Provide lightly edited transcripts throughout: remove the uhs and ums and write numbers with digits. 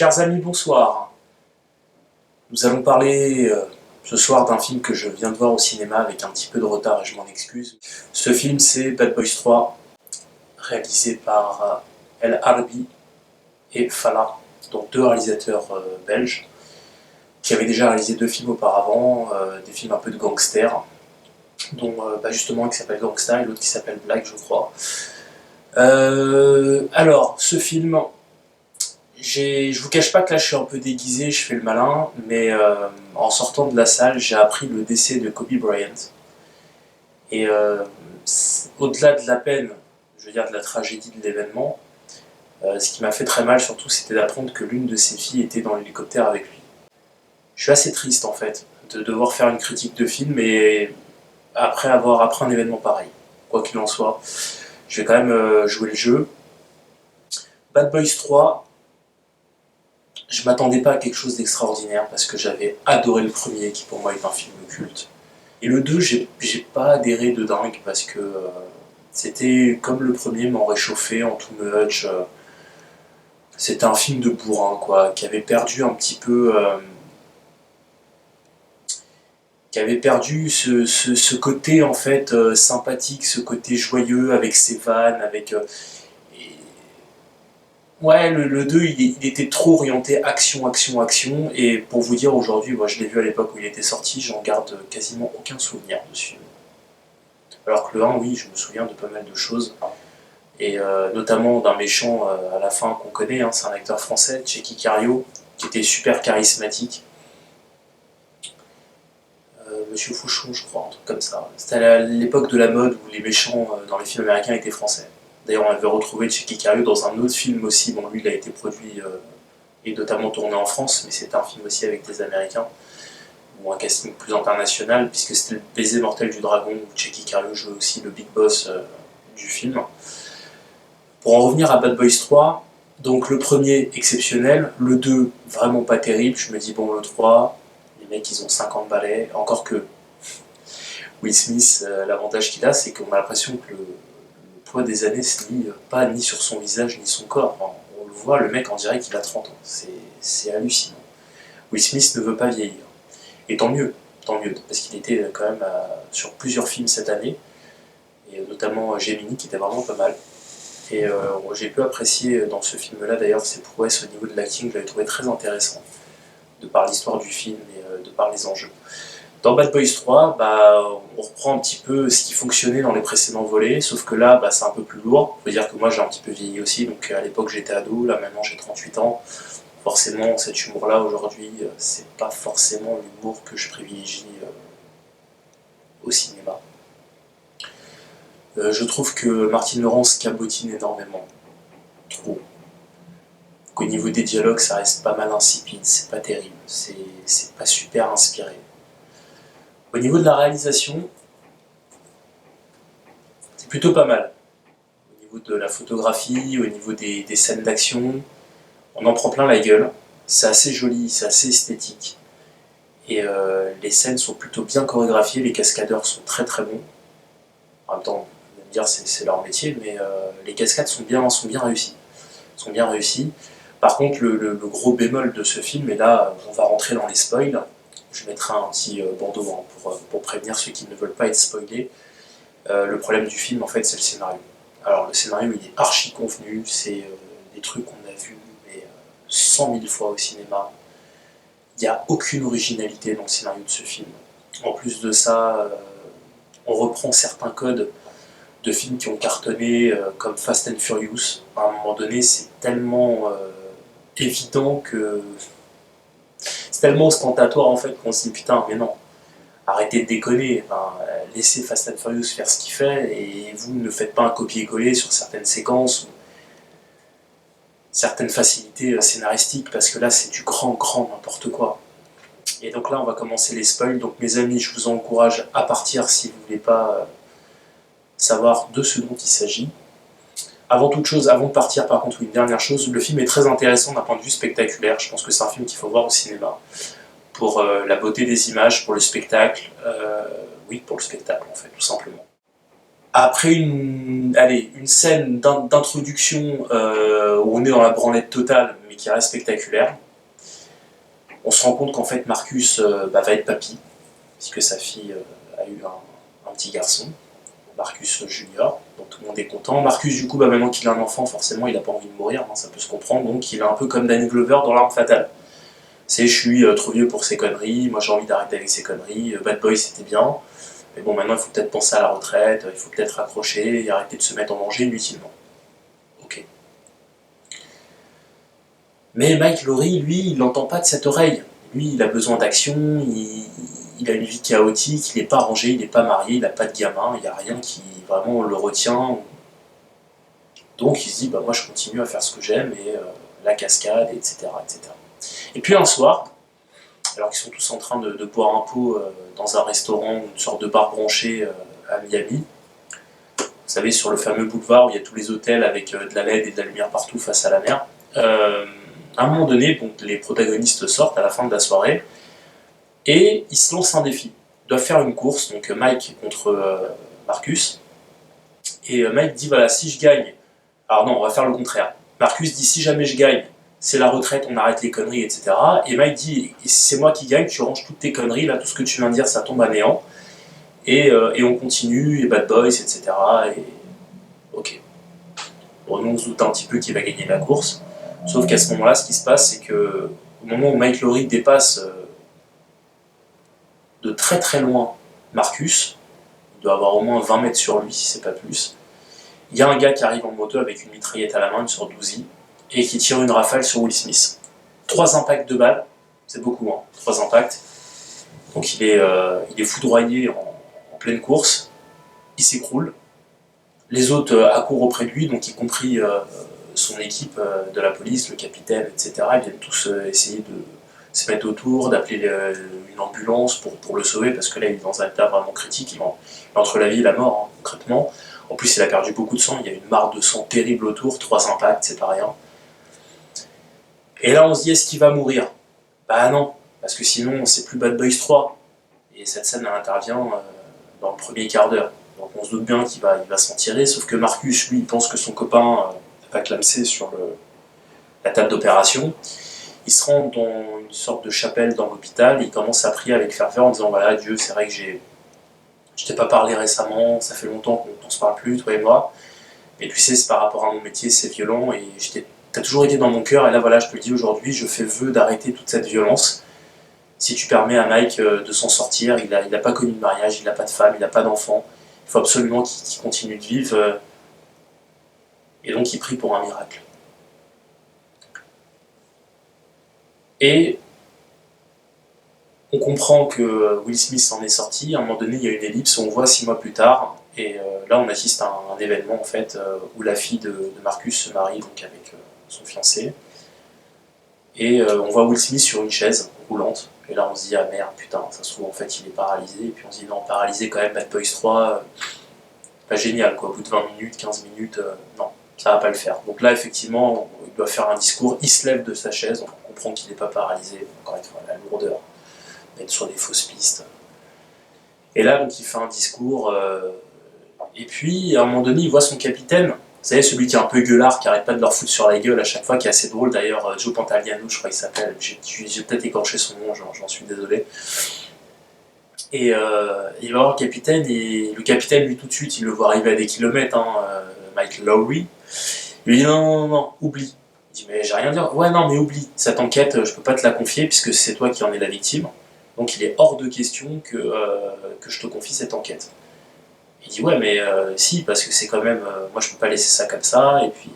Chers amis, bonsoir. Nous allons parler ce soir d'un film que je viens de voir au cinéma avec un petit peu de retard et je m'en excuse. Ce film, c'est Bad Boys 3, réalisé par El Arbi et Falla, donc deux réalisateurs belges, qui avaient déjà réalisé deux films auparavant, des films un peu de gangsters, dont justement un qui s'appelle Gangsta et l'autre qui s'appelle Black, je crois. Alors, ce film, je vous cache pas que là je suis un peu déguisé, je fais le malin, mais en sortant de la salle, j'ai appris le décès de Kobe Bryant. Et au-delà de la peine, je veux dire de la tragédie de l'événement, ce qui m'a fait très mal surtout, c'était d'apprendre que l'une de ses filles était dans l'hélicoptère avec lui. Je suis assez triste en fait de devoir faire une critique de film, et après avoir appris un événement pareil. Quoi qu'il en soit, je vais quand même jouer le jeu. Bad Boys 3, je m'attendais pas à quelque chose d'extraordinaire parce que j'avais adoré le premier qui pour moi est un film culte. Et le 2, j'ai pas adhéré de dingue parce que c'était comme le premier m'en réchauffait en too much. C'était un film de bourrin quoi, qui avait perdu un petit peu. Qui avait perdu ce côté en fait sympathique, ce côté joyeux avec ses vannes, avec. Ouais, le 2, il était trop orienté action, action, action. Et pour vous dire, aujourd'hui, moi je l'ai vu à l'époque où il était sorti, j'en garde quasiment aucun souvenir de ce film. Alors que le 1, oui, je me souviens de pas mal de choses. Et notamment d'un méchant à la fin qu'on connaît, hein, c'est un acteur français, Tchéky Cario, qui était super charismatique. Monsieur Fouchon, je crois, un truc comme ça. C'était à l'époque de la mode où les méchants dans les films américains étaient français. D'ailleurs, on avait retrouvé Tchéky Cario dans un autre film aussi. Bon, lui, il a été produit et notamment tourné en France, mais c'était un film aussi avec des Américains, ou un casting plus international, puisque c'était le baiser mortel du dragon, où Tchéky Cario jouait aussi le big boss du film. Pour en revenir à Bad Boys 3, donc le premier exceptionnel, le 2 vraiment pas terrible, je me dis bon le 3, les mecs ils ont 50 balais, encore que Will Smith, l'avantage qu'il a c'est qu'on a l'impression que le poids des années se lit pas ni sur son visage ni son corps. Enfin, on le voit, le mec on dirait qu'il a 30 ans, c'est hallucinant. Will Smith ne veut pas vieillir. Et tant mieux, parce qu'il était quand même sur plusieurs films cette année, et notamment Gemini qui était vraiment pas mal. Et j'ai pu apprécier dans ce film-là d'ailleurs ses prouesses au niveau de l'acting, je l'avais trouvé très intéressant, de par l'histoire du film et de par les enjeux. Dans Bad Boys 3, on reprend un petit peu ce qui fonctionnait dans les précédents volets, sauf que là, c'est un peu plus lourd. Il faut dire que moi j'ai un petit peu vieilli aussi, donc à l'époque j'étais ado, là maintenant j'ai 38 ans. Forcément, cet humour-là aujourd'hui, c'est pas forcément l'humour que je privilégie au cinéma. Je trouve que Martin Lawrence cabotine énormément. Trop. Qu'au niveau des dialogues, ça reste pas mal insipide, c'est pas terrible, c'est pas super inspiré. Au niveau de la réalisation, c'est plutôt pas mal. Au niveau de la photographie, au niveau des scènes d'action, on en prend plein la gueule. C'est assez joli, c'est assez esthétique. Et les scènes sont plutôt bien chorégraphiées, les cascadeurs sont très très bons. En même temps, on va me dire c'est leur métier, mais les cascades sont bien réussies. Par contre, le gros bémol de ce film, et là on va rentrer dans les spoils, je mettrai un petit bandeau pour prévenir ceux qui ne veulent pas être spoilés. Le problème du film, en fait, c'est le scénario. Alors le scénario, il est archi convenu, c'est des trucs qu'on a vus mais, 100 000 fois au cinéma. Il n'y a aucune originalité dans le scénario de ce film. En plus de ça, on reprend certains codes de films qui ont cartonné, comme Fast and Furious. À un moment donné, c'est tellement évident que c'est tellement ostentatoire en fait qu'on se dit putain, mais non, arrêtez de déconner, enfin, laissez Fast and Furious faire ce qu'il fait et vous ne faites pas un copier-coller sur certaines séquences ou certaines facilités scénaristiques parce que là c'est du grand n'importe quoi. Et donc là on va commencer les spoils, donc mes amis je vous encourage à partir si vous ne voulez pas savoir de ce dont il s'agit. Avant toute chose, avant de partir par contre, une dernière chose, le film est très intéressant d'un point de vue spectaculaire, je pense que c'est un film qu'il faut voir au cinéma. Pour la beauté des images, pour le spectacle, oui pour le spectacle en fait, tout simplement. Après une scène d'introduction où on est dans la branlette totale, mais qui reste spectaculaire. On se rend compte qu'en fait Marcus va être papy, puisque sa fille a eu un petit garçon, Marcus Junior, donc tout le monde est content. Marcus, du coup, maintenant qu'il a un enfant, forcément, il n'a pas envie de mourir, ça peut se comprendre, donc il est un peu comme Danny Glover dans L'Arme Fatale. C'est je suis trop vieux pour ces conneries, moi j'ai envie d'arrêter avec ces conneries, Bad Boy c'était bien, mais bon maintenant il faut peut-être penser à la retraite, il faut peut-être raccrocher et arrêter de se mettre en danger inutilement. Ok. Mais Mike Laurie, lui, il n'entend pas de cette oreille. Lui, il a besoin d'action, il a une vie chaotique, il n'est pas rangé, il n'est pas marié, il n'a pas de gamin, il n'y a rien qui vraiment le retient. Donc il se dit, moi je continue à faire ce que j'aime, et la cascade, etc., etc. Et puis un soir, alors qu'ils sont tous en train de boire un pot dans un restaurant, une sorte de bar branché à Miami, vous savez, sur le fameux boulevard où il y a tous les hôtels avec de la LED et de la lumière partout face à la mer, à un moment donné, donc, les protagonistes sortent à la fin de la soirée et ils se lancent un défi. Ils doivent faire une course, donc Mike contre Marcus. Et Mike dit voilà, si je gagne, alors non, on va faire le contraire. Marcus dit si jamais je gagne, c'est la retraite, on arrête les conneries, etc. Et Mike dit si c'est moi qui gagne, tu ranges toutes tes conneries, là, tout ce que tu viens de dire, ça tombe à néant. Et on continue, et Bad Boys, etc. Et ok. Bon, nous on se doute un petit peu qu'il va gagner la course. Sauf qu'à ce moment-là, ce qui se passe, c'est que au moment où Mike Laurie dépasse de très très loin Marcus, il doit avoir au moins 20 mètres sur lui, si c'est pas plus, il y a un gars qui arrive en moto avec une mitraillette à la main, une sorte d'Uzi, et qui tire une rafale sur Will Smith. 3 impacts de balles, c'est beaucoup, 3 impacts. Donc il est foudroyé en pleine course, il s'écroule. Les autres accourent auprès de lui, donc y compris son équipe de la police, le capitaine, etc. Ils viennent tous essayer de se mettre autour, d'appeler une ambulance pour le sauver, parce que là il est dans un état vraiment critique, il est entre la vie et la mort, concrètement. En plus il a perdu beaucoup de sang, il y a une mare de sang terrible autour, 3 impacts, c'est pas rien. Et là on se dit est-ce qu'il va mourir? Bah non, parce que sinon c'est plus Bad Boys 3. Et cette scène elle intervient dans le premier quart d'heure. Donc on se doute bien qu'il va s'en tirer, sauf que Marcus, lui, il pense que son copain va clamser sur la table d'opération. Il se rend dans une sorte de chapelle dans l'hôpital, et il commence à prier avec ferveur en disant voilà, Dieu, c'est vrai que je t'ai pas parlé récemment, ça fait longtemps qu'on se parle plus, toi et moi, mais tu sais, c'est par rapport à mon métier, c'est violent, et t'as toujours été dans mon cœur, et là voilà, je te le dis aujourd'hui, je fais vœu d'arrêter toute cette violence. Si tu permets à Mike de s'en sortir, il n'a pas connu de mariage, il n'a pas de femme, il n'a pas d'enfant, il faut absolument qu'il continue de vivre, et donc il prie pour un miracle. Et on comprend que Will Smith s'en est sorti, à un moment donné il y a une ellipse où on voit 6 mois plus tard, et là on assiste à un événement en fait, où la fille de Marcus se marie donc, avec son fiancé, et on voit Will Smith sur une chaise roulante, et là on se dit ah merde putain, ça se trouve en fait il est paralysé, et puis on se dit non, paralysé quand même, Bad Boys 3, pas génial quoi, au bout de 20 minutes, 15 minutes, non, ça va pas le faire. Donc là effectivement il doit faire un discours, il se lève de sa chaise, donc on comprend qu'il n'est pas paralysé, encore une fois la lourdeur, être sur des fausses pistes. Et là donc il fait un discours, et puis à un moment donné il voit son capitaine, vous savez, celui qui est un peu gueulard, qui arrête pas de leur foutre sur la gueule à chaque fois, qui est assez drôle d'ailleurs, Joe Pantoliano je crois qu'il s'appelle, j'ai peut-être écorché son nom, j'en suis désolé. Et il va voir le capitaine, et le capitaine lui tout de suite il le voit arriver à des kilomètres, Mike Lowry, il lui dit non, oublie. Il dit mais j'ai rien à dire, ouais non mais oublie, cette enquête je peux pas te la confier puisque c'est toi qui en es la victime, donc il est hors de question que je te confie cette enquête. Il dit ouais mais si, parce que c'est quand même, moi je peux pas laisser ça comme ça, et puis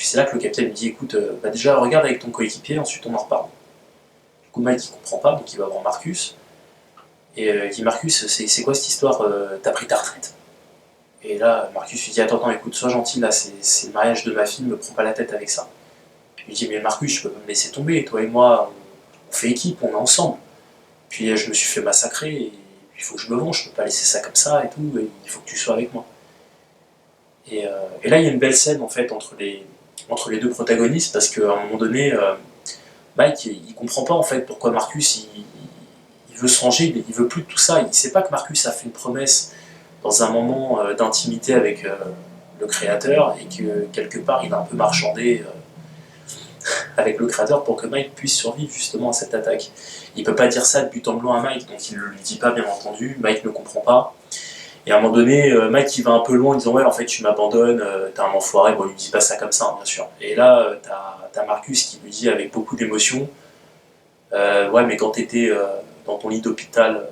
c'est là que le capitaine lui dit écoute, déjà regarde avec ton coéquipier, ensuite on en reparle. Du coup Mike il comprend pas, donc il va voir Marcus, et il dit Marcus c'est quoi cette histoire, t'as pris ta retraite? Et là Marcus lui dit attends écoute, sois gentil, là c'est le mariage de ma fille, me prends pas la tête avec ça. Il lui dit mais Marcus je peux pas me laisser tomber, toi et moi on fait équipe, on est ensemble. Puis je me suis fait massacrer, et il faut que je me venge, je peux pas laisser ça comme ça et tout, et il faut que tu sois avec moi. Et là il y a une belle scène en fait entre les deux protagonistes, parce qu'à un moment donné, Mike il comprend pas en fait pourquoi Marcus il veut se ranger, il veut plus de tout ça, il sait pas que Marcus a fait une promesse dans un moment d'intimité avec le créateur, et que quelque part il a un peu marchandé avec le créateur pour que Mike puisse survivre justement à cette attaque. Il peut pas dire ça de but en blanc à Mike, donc il ne lui dit pas bien entendu, Mike ne comprend pas. Et à un moment donné, Mike il va un peu loin en disant ouais en fait tu m'abandonnes, t'es un enfoiré, bon il lui dit pas ça comme ça hein, bien sûr. Et là t'as Marcus qui lui dit avec beaucoup d'émotion ouais mais quand t'étais dans ton lit d'hôpital,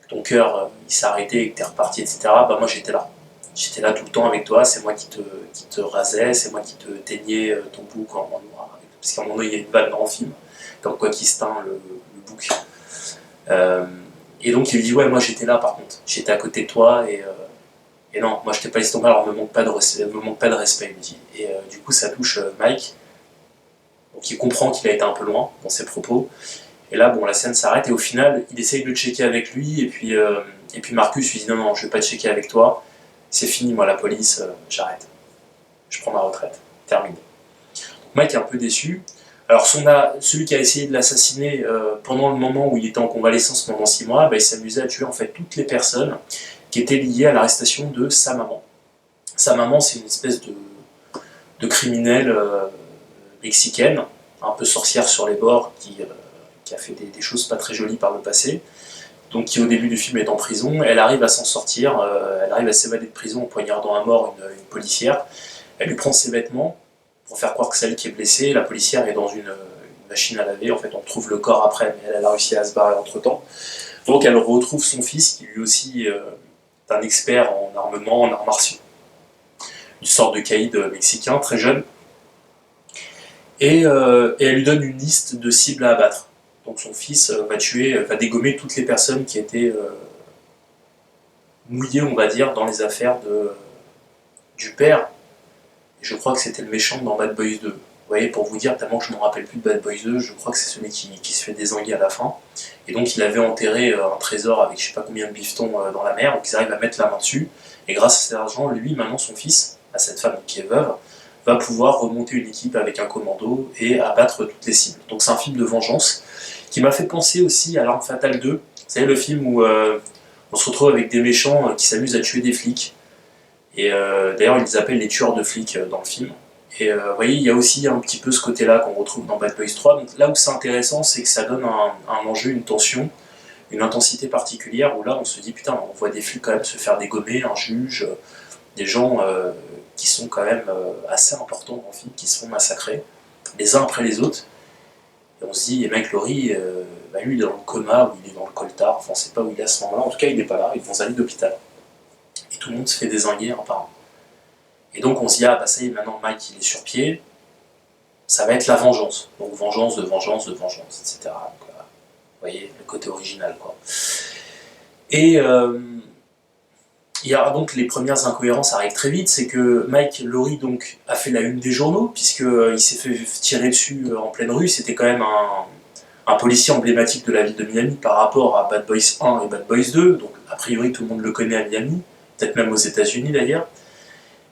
ton cœur il s'est arrêté et que t'es reparti etc. Bah moi j'étais là. J'étais là tout le temps avec toi, c'est moi qui te rasais, c'est moi qui te teignais ton bouc en noir. Parce qu'à un moment donné il y a une vanne dans le film, comme quoi qui se teint le bouc. Euh, et donc il lui dit ouais moi j'étais là par contre, j'étais à côté de toi et non, moi je t'ai pas laissé tomber alors me manque pas de respect il me dit. Et du coup ça touche Mike, donc il comprend qu'il a été un peu loin dans ses propos. Et là bon la scène s'arrête et au final il essaye de checker avec lui et puis Marcus lui dit non non je vais pas checker avec toi, c'est fini moi la police, j'arrête, je prends ma retraite, terminé. Mike est un peu déçu. Alors celui qui a essayé de l'assassiner pendant le moment où il était en convalescence pendant 6 mois, bah, il s'amusait à tuer en fait toutes les personnes qui étaient liées à l'arrestation de sa maman. Sa maman, c'est une espèce de criminelle mexicaine, un peu sorcière sur les bords, qui a fait des choses pas très jolies par le passé, donc qui au début du film est en prison. Elle arrive à s'en sortir, elle arrive à s'évader de prison en poignardant à mort une policière. Elle lui prend ses vêtements pour faire croire que c'est elle qui est blessée. La policière est dans une machine à laver. En fait, on trouve le corps après, mais elle a réussi à se barrer entre-temps. Donc, elle retrouve son fils, qui lui aussi est un expert en armement, en arts martiaux. Une sorte de caïd mexicain, très jeune. Et elle lui donne une liste de cibles à abattre. Donc, son fils va dégommer toutes les personnes qui étaient mouillées, on va dire, dans les affaires du père. Je crois que c'était le méchant dans Bad Boys 2. Vous voyez, pour vous dire, tellement que je ne me rappelle plus de Bad Boys 2, je crois que c'est celui qui se fait désanguer à la fin. Et donc il avait enterré un trésor avec je sais pas combien de bifetons dans la mer, donc ils arrivent à mettre la main dessus. Et grâce à cet argent, lui, maintenant son fils, à cette femme qui est veuve, va pouvoir remonter une équipe avec un commando et abattre toutes les cibles. Donc c'est un film de vengeance qui m'a fait penser aussi à L'Arme Fatale 2. Vous savez, le film où on se retrouve avec des méchants qui s'amusent à tuer des flics. Et d'ailleurs, ils les appellent les tueurs de flics dans le film. Et vous voyez, il y a aussi un petit peu ce côté-là qu'on retrouve dans Bad Boys 3. Donc là où c'est intéressant, c'est que ça donne un enjeu, une tension, une intensité particulière, où là on se dit putain, on voit des flics quand même se faire dégommer, un juge, des gens qui sont quand même assez importants dans le film, qui se font massacrer, les uns après les autres. Et on se dit, et mec, Laurie, bah lui il est dans le coma, ou il est dans le coltard, enfin on sait pas où il est à ce moment-là, en tout cas il n'est pas là, il est dans un lit d'hôpital. Et tout le monde se fait dézinguer un par un. Et donc on se dit, ah bah ça y est, maintenant Mike il est sur pied, ça va être la vengeance. Donc vengeance de vengeance de vengeance, etc. Donc, vous voyez, le côté original quoi. Et il y a donc les premières incohérences arrivent très vite, c'est que Mike Laurie donc a fait la une des journaux, puisqu'il s'est fait tirer dessus en pleine rue, c'était quand même un policier emblématique de la ville de Miami par rapport à Bad Boys 1 et Bad Boys 2, donc a priori tout le monde le connaît à Miami, peut-être même aux États-Unis d'ailleurs.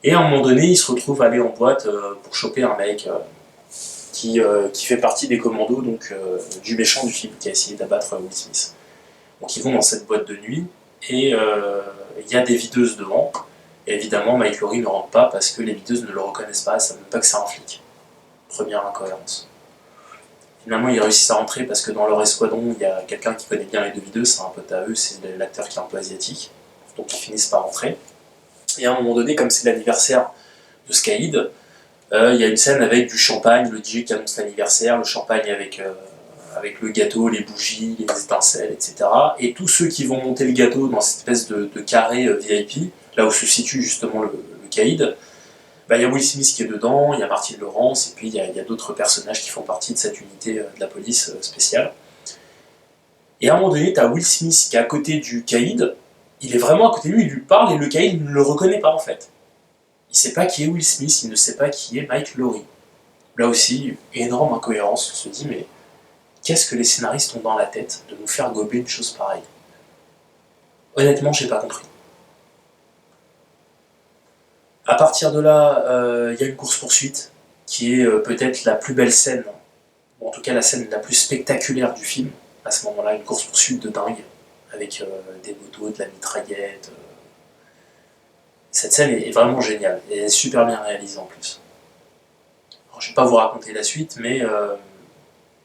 Et à un moment donné, il se retrouve à aller en boîte pour choper un mec qui fait partie des commandos donc, du méchant du film qui a essayé d'abattre Will Smith. Donc ils vont dans cette boîte de nuit et il y a des videuses devant. Et évidemment, Mike Laurie ne rentre pas parce que les videuses ne le reconnaissent pas, elles ne savent même pas que c'est un flic. Première incohérence. Finalement, ils réussissent à rentrer parce que dans leur escadron, il y a quelqu'un qui connaît bien les deux videuses, c'est un pote à eux, c'est l'acteur qui est un peu asiatique. Donc ils finissent par rentrer. Et à un moment donné, comme c'est l'anniversaire de Skyhead, il y a une scène avec du champagne, le DJ qui annonce l'anniversaire, le champagne avec le gâteau, les bougies, les étincelles, etc. Et tous ceux qui vont monter le gâteau dans cette espèce de carré VIP, là où se situe justement le caïd, bah, il y a Will Smith qui est dedans, il y a Martin Lawrence, et puis il y a d'autres personnages qui font partie de cette unité de la police spéciale. Et à un moment donné, tu as Will Smith qui est à côté du caïd, il est vraiment à côté de lui, il lui parle, et le caïd ne le reconnaît pas en fait. Il ne sait pas qui est Will Smith, il ne sait pas qui est Mike Laurie. Là aussi, énorme incohérence, on se dit mais qu'est-ce que les scénaristes ont dans la tête de nous faire gober une chose pareille? Honnêtement, j'ai pas compris. À partir de là, y a une course-poursuite qui est peut-être la plus belle scène, ou en tout cas la scène la plus spectaculaire du film. À ce moment-là, une course-poursuite de dingue, avec des motos, de la mitraillette. Cette scène est vraiment géniale, et elle est super bien réalisée en plus. Alors, je vais pas vous raconter la suite, mais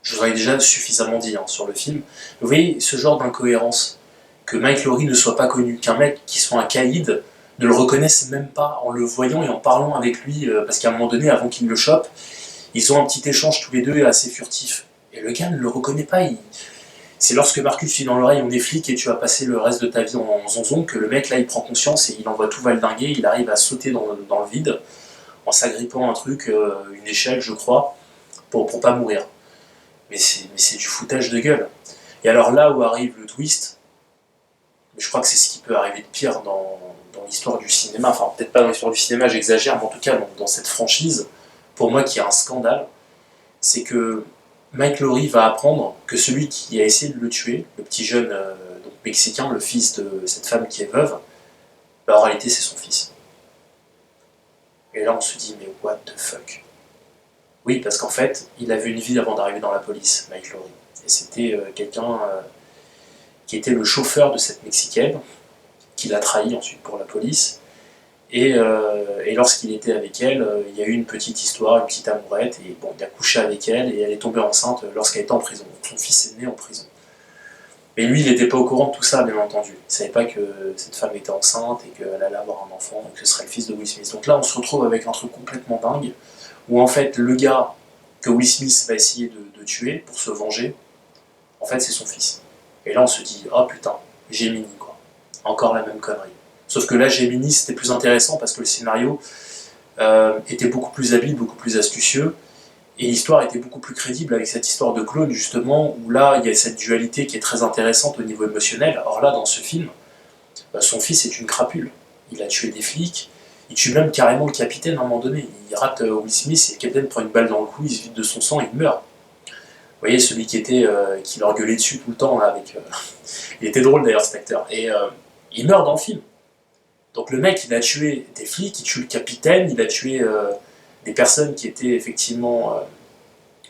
je vous en ai déjà suffisamment dit sur le film. Vous voyez ce genre d'incohérence, que Mike Lowry ne soit pas connu, qu'un mec qui soit un caïd ne le reconnaisse même pas en le voyant et en parlant avec lui, parce qu'à un moment donné, avant qu'il le chope, ils ont un petit échange tous les deux assez furtif. Et le gars ne le reconnaît pas. C'est lorsque Marcus dit dans l'oreille on est flic et tu vas passer le reste de ta vie en zonzon que le mec là il prend conscience et il envoie tout valdinguer, il arrive à sauter dans le vide en s'agrippant à un truc, une échelle je crois, pour pas mourir. Mais c'est du foutage de gueule. Et alors là où arrive le twist, je crois que c'est ce qui peut arriver de pire dans l'histoire du cinéma, enfin peut-être pas dans l'histoire du cinéma, j'exagère, mais en tout cas dans cette franchise, pour moi qui est un scandale, c'est que Mike Lowry va apprendre que celui qui a essayé de le tuer, le petit jeune donc mexicain, le fils de cette femme qui est veuve, bah, en réalité c'est son fils. Et là on se dit mais what the fuck. Oui, parce qu'en fait, il avait une vie avant d'arriver dans la police, Mike Lowry. Et c'était quelqu'un qui était le chauffeur de cette Mexicaine, qui l'a trahi ensuite pour la police. Et lorsqu'il était avec elle, il y a eu une petite histoire, une petite amourette, et bon, il a couché avec elle, et elle est tombée enceinte lorsqu'elle était en prison. Donc son fils est né en prison. Mais lui, il n'était pas au courant de tout ça, bien entendu. Il ne savait pas que cette femme était enceinte, et qu'elle allait avoir un enfant, et que ce serait le fils de Will Smith. Donc là, on se retrouve avec un truc complètement dingue, où en fait, le gars que Will Smith va essayer de tuer, pour se venger, en fait, c'est son fils. Et là, on se dit, oh putain, Gemini, quoi. Encore la même connerie. Sauf que là, Gemini, c'était plus intéressant parce que le scénario était beaucoup plus habile, beaucoup plus astucieux, et l'histoire était beaucoup plus crédible avec cette histoire de clone, justement, où là, il y a cette dualité qui est très intéressante au niveau émotionnel. Or là, dans ce film, son fils est une crapule. Il a tué des flics, il tue même carrément le capitaine à un moment donné. Il rate Will Smith et le capitaine prend une balle dans le cou, il se vide de son sang et il meurt. Vous voyez, celui qui leur gueulait dessus tout le temps, là, avec... il était drôle d'ailleurs, cet acteur. Et il meurt dans le film. Donc le mec, il a tué des flics, il tue le capitaine, il a tué des personnes qui étaient effectivement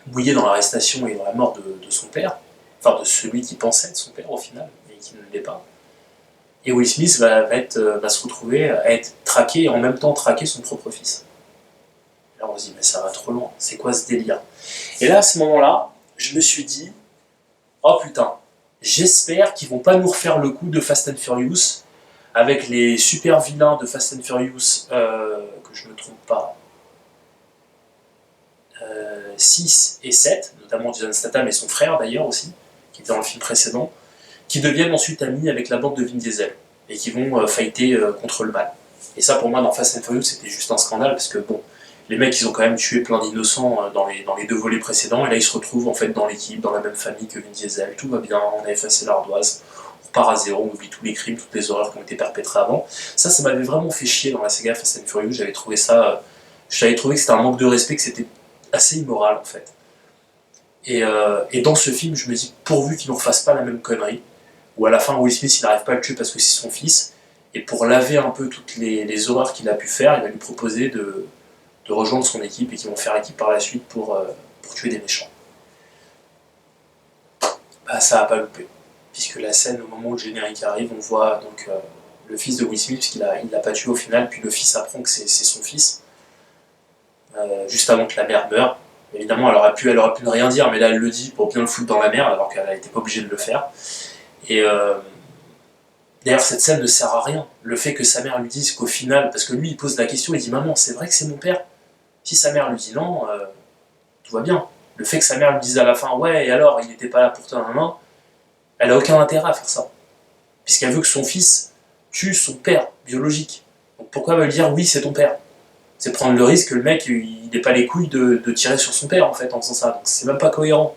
mouillées dans l'arrestation et dans la mort de son père, enfin de celui qui pensait être son père au final, mais qui ne l'est pas. Et Will Smith va se retrouver à être traqué et en même temps traquer son propre fils. Là on se dit mais ça va trop loin, c'est quoi ce délire? Et là à ce moment-là, je me suis dit, oh putain, j'espère qu'ils vont pas nous refaire le coup de Fast and Furious avec les super vilains de Fast and Furious, que je me trompe pas, 6 et 7, notamment Jason Statham et son frère d'ailleurs aussi, qui était dans le film précédent, qui deviennent ensuite amis avec la bande de Vin Diesel, et qui vont fighter contre le mal. Et ça pour moi dans Fast and Furious c'était juste un scandale, parce que bon, les mecs ils ont quand même tué plein d'innocents dans les deux volets précédents, et là ils se retrouvent en fait dans l'équipe, dans la même famille que Vin Diesel, tout va bien, on a effacé l'ardoise, part à zéro, on oublie tous les crimes, toutes les horreurs qui ont été perpétrées avant. Ça m'avait vraiment fait chier dans la saga Fast and Furious, j'avais trouvé que c'était un manque de respect, que c'était assez immoral en fait. Et dans ce film, je me dis, pourvu qu'ils ne refassent pas la même connerie, où à la fin Will Smith il n'arrive pas à le tuer parce que c'est son fils, et pour laver un peu toutes les horreurs qu'il a pu faire, il va lui proposer de rejoindre son équipe, et qu'ils vont faire équipe par la suite pour tuer des méchants. Bah ça a pas loupé, puisque la scène au moment où le générique arrive, on voit donc le fils de Will Smith, parce qu'il l'a pas tué au final, puis le fils apprend que c'est son fils, juste avant que la mère meure. Évidemment, elle aurait pu ne rien dire, mais là elle le dit pour bien le foutre dans la merde, alors qu'elle n'était pas obligée de le faire. Et d'ailleurs, cette scène ne sert à rien. Le fait que sa mère lui dise qu'au final, parce que lui il pose la question, il dit maman, c'est vrai que c'est mon père? Si sa mère lui dit non, tout va bien. Le fait que sa mère lui dise à la fin ouais, et alors il n'était pas là pour toi, maman, elle a aucun intérêt à faire ça, puisqu'elle veut que son fils tue son père biologique. Donc pourquoi elle va lui dire oui, c'est ton père? C'est prendre le risque que le mec il n'ait pas les couilles de tirer sur son père en fait en faisant ça. Donc c'est même pas cohérent.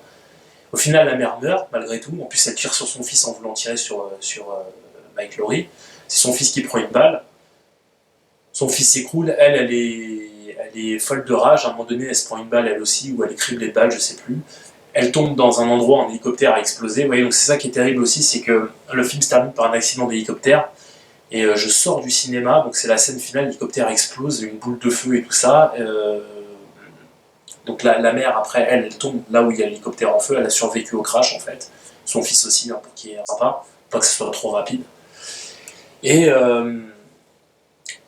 Au final, la mère meurt malgré tout. En plus, elle tire sur son fils en voulant tirer sur Mike Lowry. C'est son fils qui prend une balle. Son fils s'écroule. Elle est folle de rage. À un moment donné, elle se prend une balle elle aussi, ou elle est criblée de balles, je sais plus. Elle tombe dans un endroit, un hélicoptère a explosé. Vous voyez, donc c'est ça qui est terrible aussi, c'est que le film se termine par un accident d'hélicoptère. Et je sors du cinéma, donc c'est la scène finale, l'hélicoptère explose, une boule de feu et tout ça. Donc la mère, après, elle tombe là où il y a l'hélicoptère en feu, elle a survécu au crash en fait. Son fils aussi, pour qu'il y ait un sympa, pas que ce soit trop rapide. Et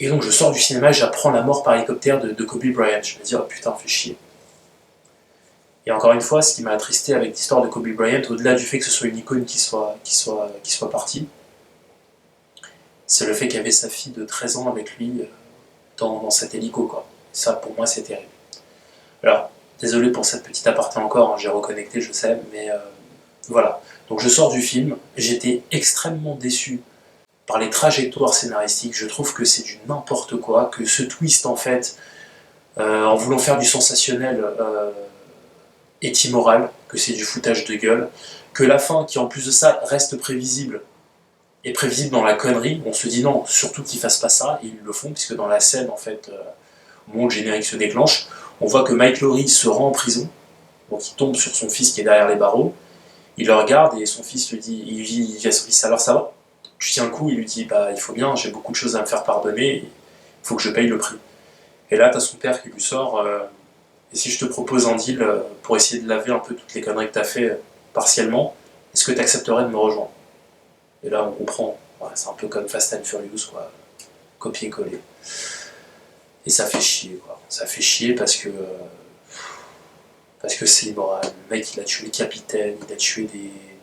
donc je sors du cinéma, j'apprends la mort par hélicoptère de Kobe Bryant. Je me dis, oh putain, fait chier. Et encore une fois, ce qui m'a attristé avec l'histoire de Kobe Bryant, au-delà du fait que ce soit une icône qui soit partie, c'est le fait qu'il y avait sa fille de 13 ans avec lui dans cet hélico, quoi. Ça, pour moi, c'est terrible. Alors, désolé pour cette petite aparté encore, hein, j'ai reconnecté, je sais, mais voilà. Donc je sors du film, j'étais extrêmement déçu par les trajectoires scénaristiques, je trouve que c'est du n'importe quoi, que ce twist, en fait, en voulant faire du sensationnel, est immoral, que c'est du foutage de gueule, que la fin, qui en plus de ça reste prévisible, est prévisible dans la connerie, on se dit non, surtout qu'ils fassent pas ça, et ils le font, puisque dans la scène, en fait, au moment où le générique se déclenche, on voit que Mike Lowry se rend en prison, donc il tombe sur son fils qui est derrière les barreaux, il le regarde et son fils lui dit, il dit à son fils, alors ça va, tu tiens le coup, il lui dit, bah il faut bien, j'ai beaucoup de choses à me faire pardonner, il faut que je paye le prix. Et là, t'as son père qui lui sort, et si je te propose un deal pour essayer de laver un peu toutes les conneries que t'as fait partiellement, est-ce que t'accepterais de me rejoindre? Et là, on comprend, voilà, c'est un peu comme Fast and Furious, quoi, copier-coller. Et ça fait chier, quoi. Ça fait chier parce que c'est immoral. Le mec, il a tué les capitaines, il a tué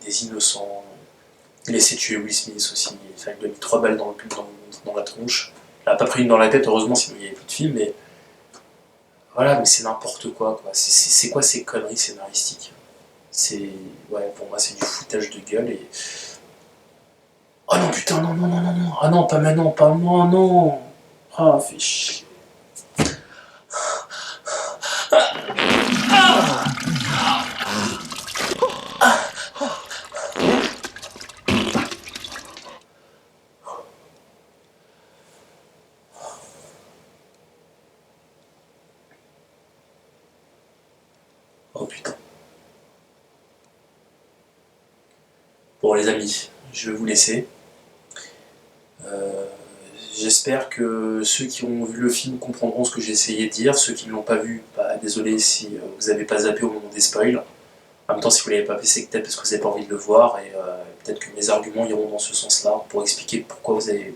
des innocents, il a essayé de tuer Will Smith aussi, enfin, il lui a mis 3 balles dans la tronche. Il n'a pas pris une dans la tête, heureusement, sinon il n'y avait plus de film, mais voilà, mais c'est n'importe quoi, quoi. C'est quoi ces conneries scénaristiques? C'est. Ouais, pour moi, c'est du foutage de gueule et. Oh non, putain, non, non, non, non, non. Ah non, pas maintenant, pas moi, non. Ah, fais chier. Oh putain. Bon, les amis, je vais vous laisser. Euh, J'espère que ceux qui ont vu le film comprendront ce que j'ai essayé de dire. Ceux qui ne l'ont pas vu, bah, désolé si vous n'avez pas zappé au moment des spoils. En même temps, si vous l'avez pas fait, c'est peut-être parce que vous n'avez pas envie de le voir, et peut-être que mes arguments iront dans ce sens-là, pour expliquer pourquoi vous n'avez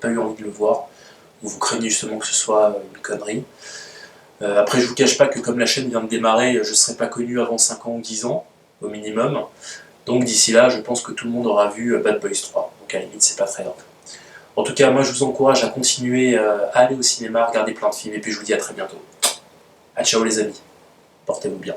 pas eu envie de le voir, ou vous craignez justement que ce soit une connerie. Après, je vous cache pas que comme la chaîne vient de démarrer, je ne serai pas connu avant 5 ans ou 10 ans, au minimum. Donc d'ici là, je pense que tout le monde aura vu Bad Boys 3. Donc à la limite, c'est pas très grave. En tout cas, moi, je vous encourage à continuer à aller au cinéma, regarder plein de films, et puis je vous dis à très bientôt. À ciao les amis, portez-vous bien.